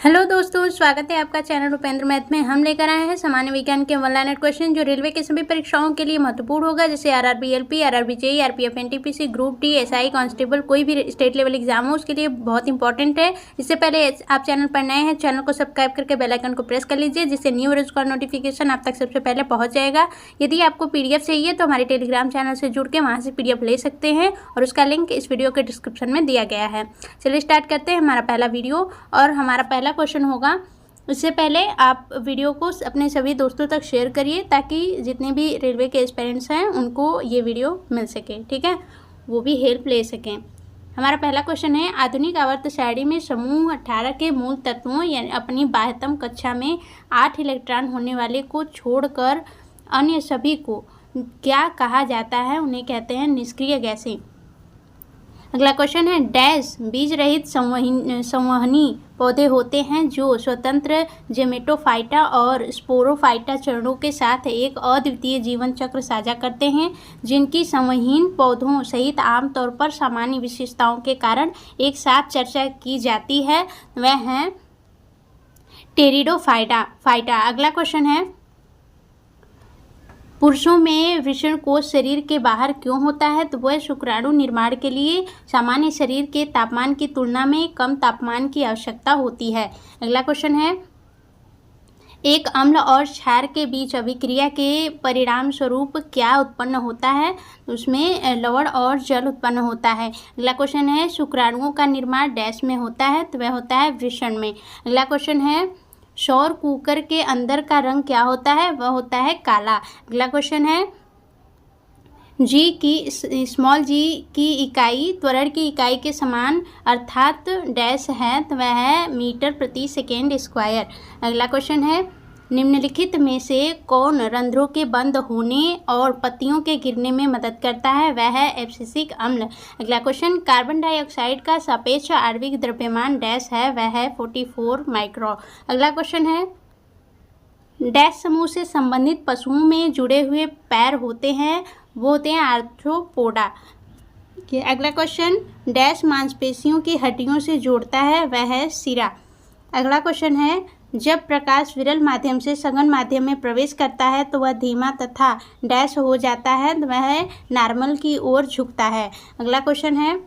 Hello दोस्तों, स्वागत है आपका चैनल उपेंद्र मैथ में। हम लेकर आए हैं सामान्य विज्ञान के वन लाइनर क्वेश्चन जो रेलवे के सभी परीक्षाओं के लिए महत्वपूर्ण होगा, जैसे RRB LP, RRB JE, RPF NTPC, group D, SI constable, कोई भी स्टेट लेवल एग्जाम हो उसके लिए बहुत इंपॉर्टेंट है। इससे पहले आप चैनल पर नए हैं, चैनल को सब्सक्राइब करके बेल आइकन को प्रेस कर लीजिए, जिससे न्यू वीडियोज का नोटिफिकेशन आप तक सबसे पहले पहुंच जाएगा। यदि आपको पीडीएफ चाहिए तो हमारे टेलीग्राम चैनल से जुड़ के वहाँ से पीडीएफ ले सकते हैं और उसका लिंक इस वीडियो के डिस्क्रिप्शन में दिया गया है। चलिए स्टार्ट करते हैं हमारा पहला वीडियो और हमारा पहला क्वेश्चन होगा। इससे पहले आप वीडियो को अपने सभी दोस्तों तक शेयर करिए ताकि जितने भी रेलवे के एस्पिरेंट्स हैं उनको ये वीडियो मिल सके, ठीक है, वो भी हेल्प ले सकें। हमारा पहला क्वेश्चन है, आधुनिक आवर्त सारणी में समूह 18 के मूल तत्वों यानी अपनी बाह्यतम कक्षा में 8 इलेक्ट्रॉन होने वाले को छोड़कर अन्य सभी को क्या कहा जाता है? उन्हें कहते हैं निष्क्रिय गैसें। अगला क्वेश्चन है, डैश बीज रहित संवहनी पौधे होते हैं जो स्वतंत्र जेमेटोफाइटा और स्पोरोफाइटा चरणों के साथ एक अद्वितीय जीवन चक्र साझा करते हैं, जिनकी संवहनीय पौधों सहित आमतौर पर सामान्य विशेषताओं के कारण एक साथ चर्चा की जाती है, वह हैं टेरिडोफाइटा। अगला क्वेश्चन है, पुरुषों में वृषण कोश शरीर के बाहर क्यों होता है? तो वह शुक्राणु निर्माण के लिए सामान्य शरीर के तापमान की तुलना में कम तापमान की आवश्यकता होती है। अगला क्वेश्चन है, एक अम्ल और क्षार के बीच अभिक्रिया के परिणाम स्वरूप क्या उत्पन्न होता है? उसमें लवण और जल उत्पन्न होता है। अगला क्वेश्चन है, शुक्राणुओं का निर्माण डैश में होता है? तो वह होता है वृषण में। अगला क्वेश्चन है, सौर कुकर के अंदर का रंग क्या होता है? वह होता है काला। अगला क्वेश्चन है, स्मॉल जी की इकाई त्वरण की इकाई के समान अर्थात डैश है, तो वह है मीटर प्रति सेकेंड स्क्वायर। अगला क्वेश्चन है, निम्नलिखित में से कौन रंध्रों के बंद होने और पत्तियों के गिरने में मदद करता है? वह है एब्सिसिक अम्ल। अगला क्वेश्चन, कार्बन डाइऑक्साइड का सापेक्ष आणविक द्रव्यमान डैश है? वह है 44 माइक्रो। अगला क्वेश्चन है, डैश समूह से संबंधित पशुओं में जुड़े हुए पैर होते हैं? वो होते हैं आर्थ्रोपोडा। अगला क्वेश्चन, डैश मांसपेशियों की हड्डियों से जोड़ता है? वह है सिरा। अगला क्वेश्चन है, जब प्रकाश विरल माध्यम से सघन माध्यम में प्रवेश करता है तो वह धीमा तथा डैश हो जाता है, तो वह नॉर्मल की ओर झुकता है। अगला क्वेश्चन है,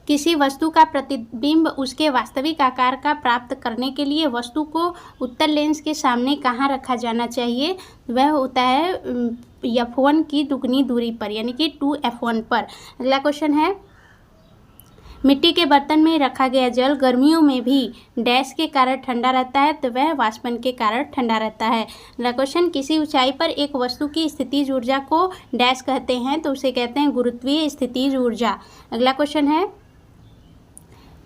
किसी वस्तु का प्रतिबिंब उसके वास्तविक आकार का प्राप्त करने के लिए वस्तु को उत्तल लेंस के सामने कहाँ रखा जाना चाहिए? वह होता है f1 की दुगनी दूरी पर, यानी कि 2f1 पर। अगला क्वेश्चन है, मिट्टी के बर्तन में रखा गया जल गर्मियों में भी डैश के कारण ठंडा रहता है? तो वह वाष्पन के कारण ठंडा रहता है। अगला क्वेश्चन, किसी ऊंचाई पर एक वस्तु की स्थितिज ऊर्जा को डैश कहते हैं? तो उसे कहते हैं गुरुत्वीय स्थितिज ऊर्जा। अगला क्वेश्चन है,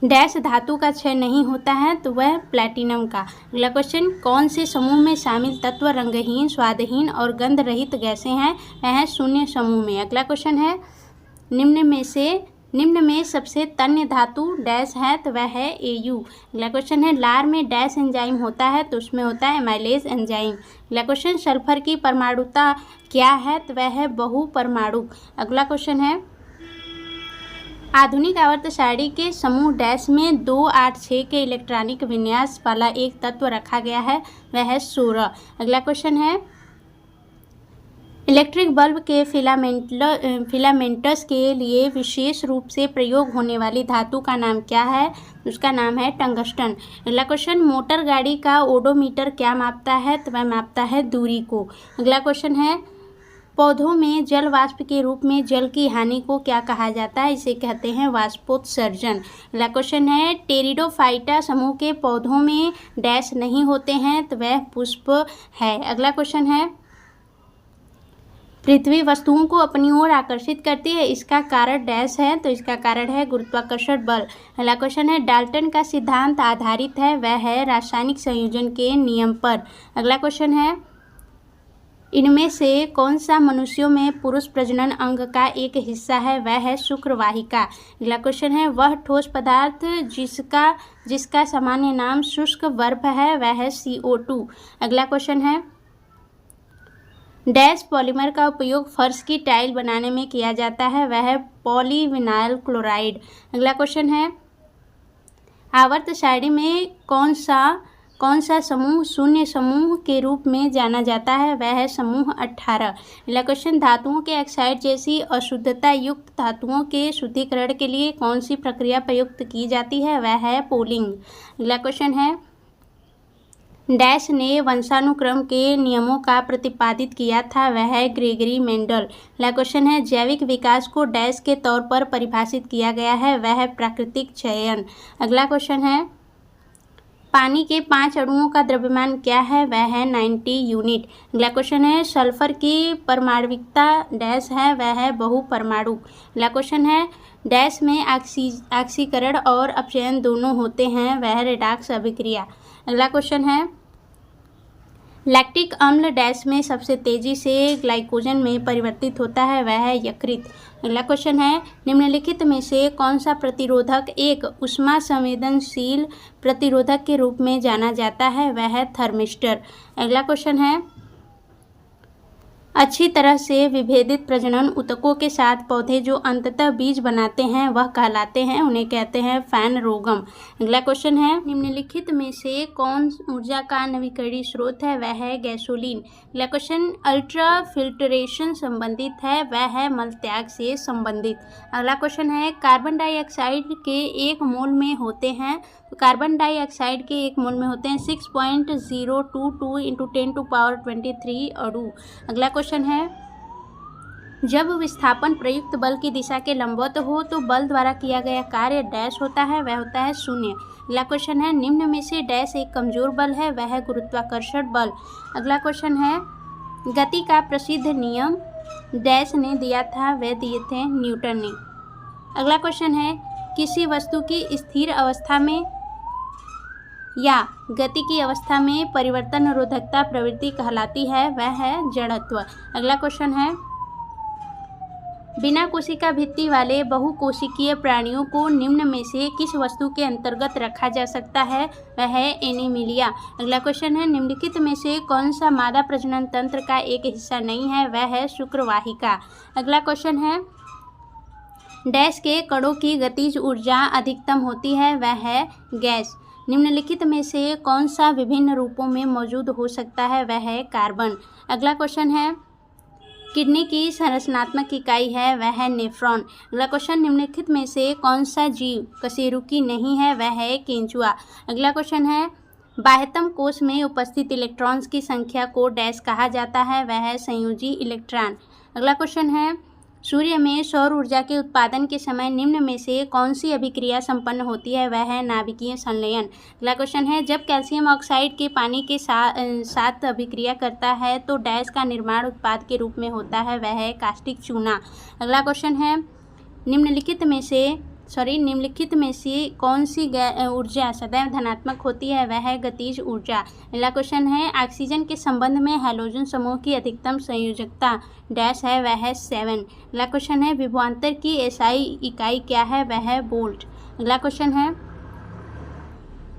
डैश धातु का क्षय नहीं होता है? तो वह प्लैटिनम का। अगला क्वेश्चन, कौन से समूह में शामिल तत्व रंगहीन, स्वादहीन और गंध रहित गैसें हैं? वह है शून्य समूह में। अगला क्वेश्चन है, निम्न में सबसे तन्य धातु डैश है? तो वह है Au। अगला क्वेश्चन है, लार में डैश एंजाइम होता है? तो उसमें होता है एमाइलेज एंजाइम। अगला क्वेश्चन, सल्फर की परमाणुता क्या है? तो वह है बहुपरमाणुक। अगला क्वेश्चन है, आधुनिक आवर्त सारणी के समूह डैश में 2, 8, 6 के इलेक्ट्रॉनिक विन्यास वाला एक तत्व रखा गया है? वह है 16। अगला क्वेश्चन है, इलेक्ट्रिक बल्ब के फिलामेंटस के लिए विशेष रूप से प्रयोग होने वाली धातु का नाम क्या है? उसका नाम है टंगस्टन। अगला क्वेश्चन, मोटर गाड़ी का ओडोमीटर क्या मापता है? तो वह मापता है दूरी को। अगला क्वेश्चन है, पौधों में जल वाष्प के रूप में जल की हानि को क्या कहा जाता है? इसे कहते हैं वाष्पोत्सर्जन। अगला क्वेश्चन है, टेरिडोफाइटा समूह के पौधों में डैश नहीं होते हैं? तो वह पुष्प है। अगला क्वेश्चन है, पृथ्वी वस्तुओं को अपनी ओर आकर्षित करती है, इसका कारण डैश है? तो इसका कारण है गुरुत्वाकर्षण बल। अगला क्वेश्चन है, डाल्टन का सिद्धांत आधारित है? वह है रासायनिक संयोजन के नियम पर। अगला क्वेश्चन है, इनमें से कौन सा मनुष्यों में पुरुष प्रजनन अंग का एक हिस्सा है? वह है शुक्रवाहिका। अगला क्वेश्चन है, वह ठोस पदार्थ जिसका सामान्य नाम शुष्क बर्फ है? वह है CO2। अगला क्वेश्चन है, डैश पॉलीमर का उपयोग फर्श की टाइल बनाने में किया जाता है? वह है पॉलीविनाइल क्लोराइड। अगला क्वेश्चन है, आवर्त सारणी में कौन सा समूह शून्य समूह के रूप में जाना जाता है? वह है समूह 18। अगला क्वेश्चन, धातुओं के ऑक्साइड जैसी अशुद्धता युक्त धातुओं के शुद्धिकरण के लिए कौन सी प्रक्रिया प्रयुक्त की जाती है? वह है पोलिंग। अगला क्वेश्चन है, डैश ने वंशानुक्रम के नियमों का प्रतिपादित किया था? वह है ग्रेगरी मेंडल। अगला क्वेश्चन है, जैविक विकास को डैश के तौर पर परिभाषित किया गया है? वह है प्राकृतिक चयन। अगला क्वेश्चन है, पानी के 5 अणुओं का द्रव्यमान क्या है? वह है 90 यूनिट। अगला क्वेश्चन है, सल्फर की परमाणविकता डैश है? वह है बहुपरमाणु। अगला क्वेश्चन है, डैश में ऑक्सीकरण और अपचयन दोनों होते हैं? वह रेडॉक्स अभिक्रिया। अगला क्वेश्चन है, लैक्टिक अम्ल डैश में सबसे तेजी से ग्लाइकोजन में परिवर्तित होता है? वह है यकृत। अगला क्वेश्चन है, निम्नलिखित में से कौन सा प्रतिरोधक एक ऊष्मा संवेदनशील प्रतिरोधक के रूप में जाना जाता है? वह है थर्मिस्टर। अगला क्वेश्चन है, अच्छी तरह से विभेदित प्रजनन ऊतकों के साथ पौधे जो अंततः बीज बनाते हैं वह कहलाते हैं, उन्हें कहते हैं फैनरोगम। अगला क्वेश्चन है, निम्नलिखित में से कौन ऊर्जा का नवीकरणीय स्रोत है? वह है गैसोलीन। अगला क्वेश्चन, अल्ट्रा फिल्ट्रेशन संबंधित है? वह है मल त्याग से संबंधित। अगला क्वेश्चन है, कार्बन डाइऑक्साइड के 1 मोल में होते हैं? तो कार्बन डाइऑक्साइड के 1 मोल में होते हैं 6.022 × 10⁻23 अणु। अगला क्वेश्चन है, जब विस्थापन प्रयुक्त बल की दिशा के लंबवत हो तो बल द्वारा किया गया कार्य डैश होता है? वह होता है 0। अगला क्वेश्चन है, निम्न में से डैश एक कमजोर बल है? वह है गुरुत्वाकर्षण बल। अगला क्वेश्चन है, गति का प्रसिद्ध नियम डैश ने दिया था? वह दिए थे न्यूटन ने। अगला क्वेश्चन है, किसी वस्तु की स्थिर अवस्था में या गति की अवस्था में परिवर्तन रोधकता प्रवृत्ति कहलाती है? वह है जड़त्व। अगला क्वेश्चन है, बिना कोशिका भित्ति वाले बहुकोशिकीय प्राणियों को निम्न में से किस वस्तु के अंतर्गत रखा जा सकता है? वह है एनीमिलिया। अगला क्वेश्चन है, निम्नलिखित में से कौन सा मादा प्रजनन तंत्र का एक हिस्सा नहीं है? वह है शुक्रवाहिका। अगला क्वेश्चन है, डैश के कणों की गतिज ऊर्जा अधिकतम होती है? वह है गैस। निम्नलिखित में से कौन सा विभिन्न रूपों में मौजूद हो सकता है? वह है कार्बन। अगला क्वेश्चन है, किडनी की संरचनात्मक इकाई है? वह है नेफ्रॉन। अगला क्वेश्चन, निम्नलिखित में से कौन सा जीव कशेरुकी नहीं है? वह है केंचुआ। अगला क्वेश्चन है, बाह्यतम कोश में उपस्थित इलेक्ट्रॉन्स की संख्या को डैश कहा जाता है? वह है संयोजी इलेक्ट्रॉन। अगला क्वेश्चन है, सूर्य में सौर ऊर्जा के उत्पादन के समय निम्न में से कौन सी अभिक्रिया संपन्न होती है? वह है नाभिकीय संलयन। अगला क्वेश्चन है, जब कैल्शियम ऑक्साइड के पानी के साथ अभिक्रिया करता है तो डैश का निर्माण उत्पाद के रूप में होता है? वह है कास्टिक चूना। अगला क्वेश्चन है, निम्नलिखित में से कौन सी ऊर्जा सदैव धनात्मक होती है? वह है गतिज ऊर्जा। अगला क्वेश्चन है, ऑक्सीजन के संबंध में हैलोजन समूह की अधिकतम संयोजकता डैश है? वह है 7। अगला क्वेश्चन है, विभवांतर की एसआई इकाई क्या है? वह है वोल्ट। अगला क्वेश्चन है,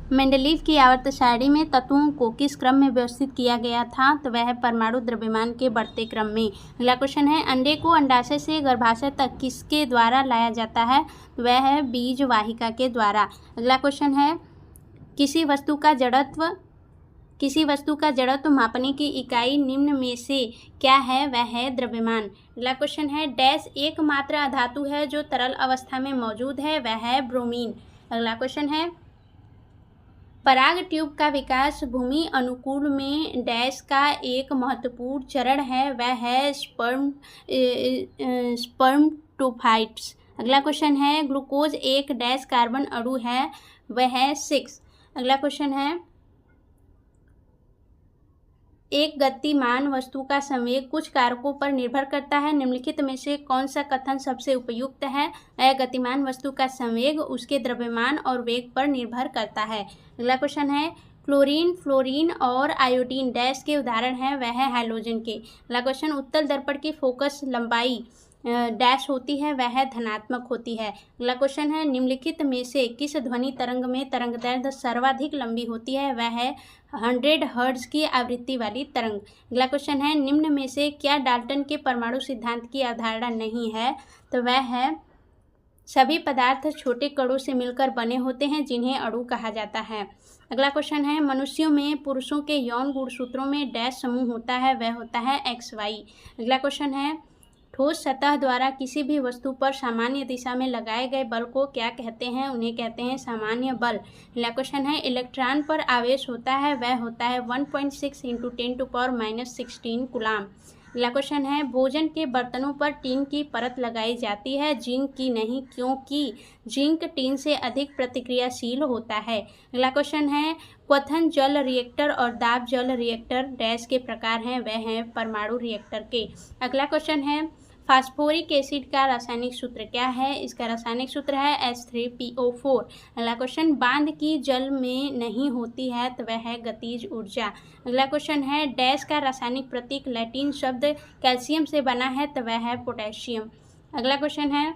मेंडलीव की आवर्त सारणी में तत्वों को किस क्रम में व्यवस्थित किया गया था? तो वह परमाणु द्रव्यमान के बढ़ते क्रम में। अगला क्वेश्चन है, अंडे को अंडाशय से गर्भाशय तक किसके द्वारा लाया जाता है? तो वह है बीज वाहिका के द्वारा। अगला क्वेश्चन है, किसी वस्तु का जड़त्व मापने की इकाई निम्न में से क्या है? वह है द्रव्यमान। अगला क्वेश्चन है, डैश एकमात्र अधातु है जो तरल अवस्था में मौजूद है? वह है ब्रोमीन। अगला क्वेश्चन है, पराग ट्यूब का विकास भूमि अनुकूल में डैश का एक महत्वपूर्ण चरण है? वह है स्पर्मटोफाइट्स। अगला क्वेश्चन है, ग्लूकोज एक डैश कार्बन अणु है? वह है 6। अगला क्वेश्चन है, एक गतिमान वस्तु का संवेग कुछ कारकों पर निर्भर करता है? निम्नलिखित में से कौन सा कथन सबसे उपयुक्त है? वह गतिमान वस्तु का संवेग उसके द्रव्यमान और वेग पर निर्भर करता है। अगला क्वेश्चन है, क्लोरीन, फ्लोरीन और आयोडीन डैश के उदाहरण हैं? वह है हैलोजन के। अगला क्वेश्चन, उत्तल दर्पण की फोकस लंबाई डैश होती है? वह धनात्मक होती है। अगला क्वेश्चन है, निम्नलिखित में से किस ध्वनि तरंग में तरंगदैर्घ्य सर्वाधिक लंबी होती है? वह है 100 हर्ट्ज की आवृत्ति वाली तरंग। अगला क्वेश्चन है, निम्न में से क्या डाल्टन के परमाणु सिद्धांत की अवधारणा नहीं है? तो वह है सभी पदार्थ छोटे कणों से मिलकर बने होते हैं जिन्हें अणु कहा जाता है। अगला क्वेश्चन है, मनुष्यों में पुरुषों के यौन गुणसूत्रों में डैश समूह होता है, वह होता है XY। अगला क्वेश्चन है, ठोस सतह द्वारा किसी भी वस्तु पर सामान्य दिशा में लगाए गए बल को क्या कहते हैं, उन्हें कहते हैं सामान्य बल। अगला क्वेश्चन है, इलेक्ट्रॉन पर आवेश होता है, वह होता है 1.6 × 10⁻16 कूलाम। अगला क्वेश्चन है, भोजन के बर्तनों पर टीन की परत लगाई जाती है, जिंक की नहीं, क्योंकि जिंक टीन से अधिक प्रतिक्रियाशील होता है। अगला क्वेश्चन है, क्वथन जल रिएक्टर और दाब जल रिएक्टर डैश के प्रकार हैं, वह हैं परमाणु रिएक्टर के। अगला क्वेश्चन है, फास्फोरिक एसिड का रासायनिक सूत्र क्या है, इसका रासायनिक सूत्र है H3PO4। अगला क्वेश्चन, बांध की जल में नहीं होती है तो वह है गतिज ऊर्जा। अगला क्वेश्चन है, डैश का रासायनिक प्रतीक लैटिन शब्द कैल्शियम से बना है तो वह है पोटेशियम। अगला क्वेश्चन है,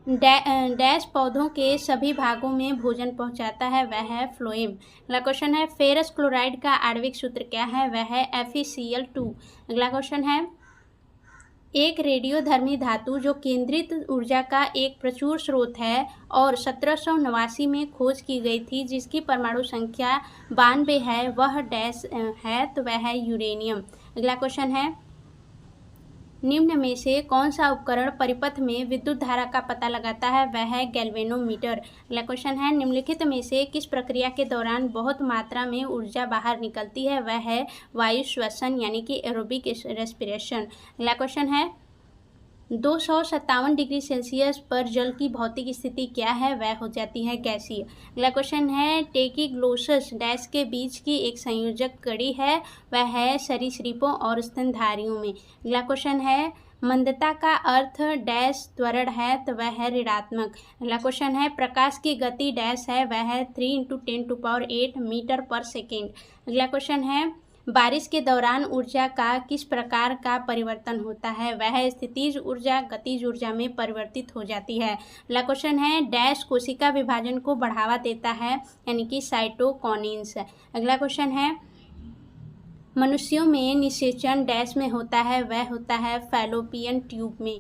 डैश पौधों के सभी भागों में भोजन पहुंचाता है, वह है फ्लोएम। अगला क्वेश्चन है, फेरस क्लोराइड का आणविक सूत्र क्या है, वह है FeCl2। अगला क्वेश्चन है, एक रेडियोधर्मी धातु जो केंद्रित ऊर्जा का एक प्रचुर स्रोत है और 1789 में खोज की गई थी, जिसकी परमाणु संख्या 92 है, वह डैश है तो वह है यूरेनियम। अगला क्वेश्चन है, निम्न में से कौन सा उपकरण परिपथ में विद्युत धारा का पता लगाता है, वह है गैल्वेनोमीटर। अगला क्वेश्चन है, निम्नलिखित में से किस प्रक्रिया के दौरान बहुत मात्रा में ऊर्जा बाहर निकलती है, वह है वायु श्वसन यानी कि एरोबिक रेस्पिरेशन। अगला क्वेश्चन है, 257 डिग्री सेल्सियस पर जल की भौतिक स्थिति क्या है, वह हो जाती है गैसीय। अगला क्वेश्चन है, टेकीग्लोसस डैश के बीच की एक संयोजक कड़ी है, वह है सरीसृपों और स्तनधारियों में। अगला क्वेश्चन है, मंदता का अर्थ डैश त्वरण है तो वह है ऋणात्मक। अगला क्वेश्चन है, प्रकाश की गति डैश है, वह है 3 × 10⁸ मीटर पर सेकेंड। अगला क्वेश्चन है, बारिश के दौरान ऊर्जा का किस प्रकार का परिवर्तन होता है, वह स्थितिज ऊर्जा गतिज ऊर्जा में परिवर्तित हो जाती है। अगला क्वेश्चन है, डैश कोशिका विभाजन को बढ़ावा देता है यानी कि साइटोकाइनेंस। अगला क्वेश्चन है, मनुष्यों में निषेचन डैश में होता है, वह होता है फैलोपियन ट्यूब में।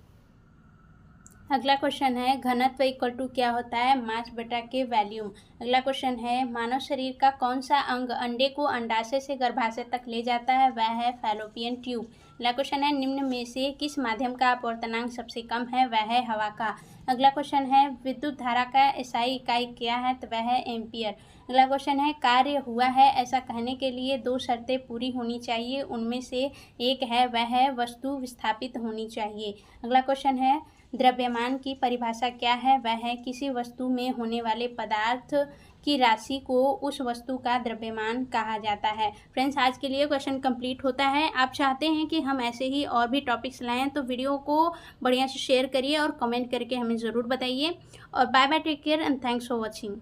अगला क्वेश्चन है, घनत्व इक्वल टू क्या होता है, मास बटा के वॉल्यूम। अगला क्वेश्चन है, मानव शरीर का कौन सा अंग अंडे को अंडाशय से गर्भाशय तक ले जाता है, वह है फैलोपियन ट्यूब। अगला क्वेश्चन है, निम्न में से किस माध्यम का अपवर्तनांक सबसे कम है, वह है हवा का। अगला क्वेश्चन है, विद्युत धारा का एसआई इकाई क्या है, तो वह है एम्पियर। अगला क्वेश्चन है, कार्य हुआ है ऐसा कहने के लिए 2 शर्तें पूरी होनी चाहिए, उनमें से एक है वह है वस्तु विस्थापित होनी चाहिए। अगला क्वेश्चन है, द्रव्यमान की परिभाषा क्या है, वह है किसी वस्तु में होने वाले पदार्थ की राशि को उस वस्तु का द्रव्यमान कहा जाता है। फ्रेंड्स, आज के लिए क्वेश्चन कंप्लीट होता है। आप चाहते हैं कि हम ऐसे ही और भी टॉपिक्स लाएं तो वीडियो को बढ़िया से शेयर करिए और कमेंट करके हमें ज़रूर बताइए। और bye bye, take care and thanks for watching.